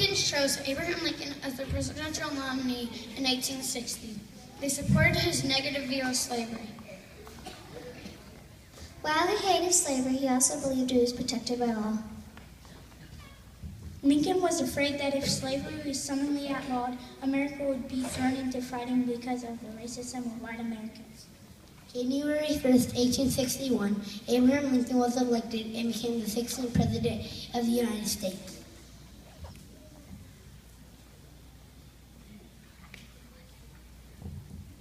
Republicans chose Abraham Lincoln as their presidential nominee in 1860. They supported his negative view of slavery. While he hated slavery, he also believed it was protected by law. Lincoln was afraid that if slavery was suddenly outlawed, America would be thrown into fighting because of the racism of white Americans. January 1st, 1861, Abraham Lincoln was elected and became the 16th President of the United States.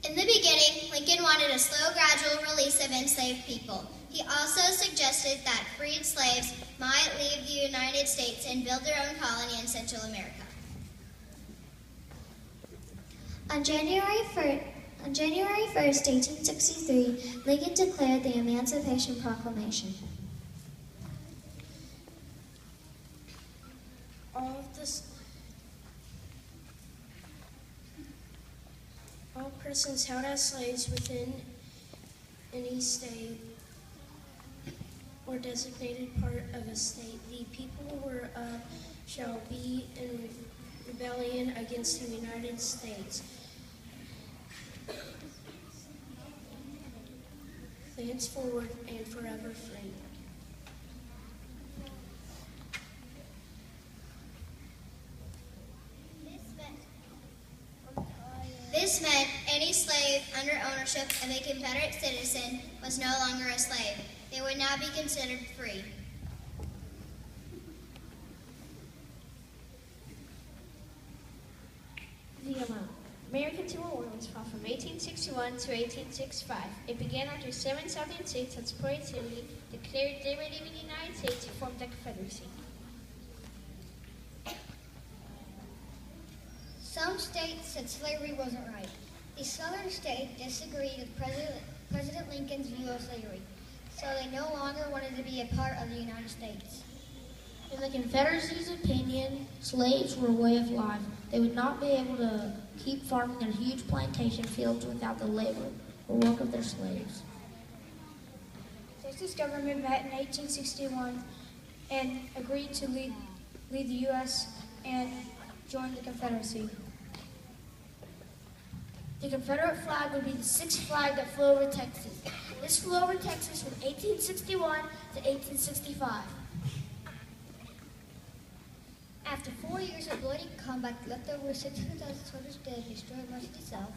In the beginning, Lincoln wanted a slow, gradual release of enslaved people. He also suggested that freed slaves might leave the United States and build their own colony in Central America. On January 1st, 1863, Lincoln declared the Emancipation Proclamation. All persons held as slaves within any state or designated part of a state, the people whereof shall be in rebellion against the United States, henceforward and forever free. This meant any slave under ownership of a Confederate citizen was no longer a slave. They would now be considered free. The amount. American Civil War was fought from 1861 to 1865. It began after 7 Southern states had supposedly declared they were leaving the United States to form the Confederacy. Some states said slavery wasn't right. The southern states disagreed with President Lincoln's view of slavery, so they no longer wanted to be a part of the United States. In the Confederacy's opinion, slaves were a way of life. They would not be able to keep farming their huge plantation fields without the labor or work of their slaves. Texas government met in 1861 and agreed to lead the U.S. and join the Confederacy. The Confederate flag would be the sixth flag that flew over Texas. This flew over Texas from 1861 to 1865. After 4 years of bloody combat, left over 600,000 soldiers dead, destroyed much of the South.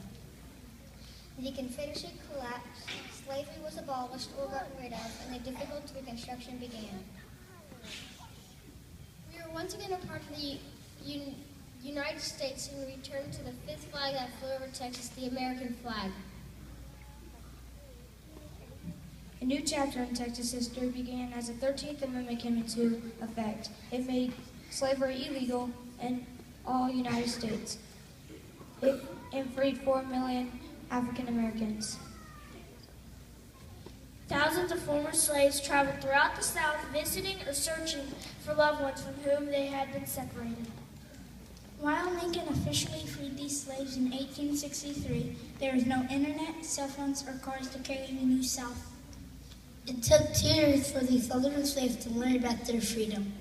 The Confederacy collapsed, slavery was abolished or gotten rid of, and the difficult reconstruction began. We are once again a part of the United States and we return to the fifth flag that flew over Texas, the American flag. A new chapter in Texas history began as the 13th Amendment came into effect. It made slavery illegal in all United States. It freed 4 million African Americans. Thousands of former slaves traveled throughout the South visiting or searching for loved ones from whom they had been separated. While Lincoln officially freed these slaves in 1863, there was no internet, cell phones, or cars to carry the New South. It took 2 years for the southern slaves to learn about their freedom.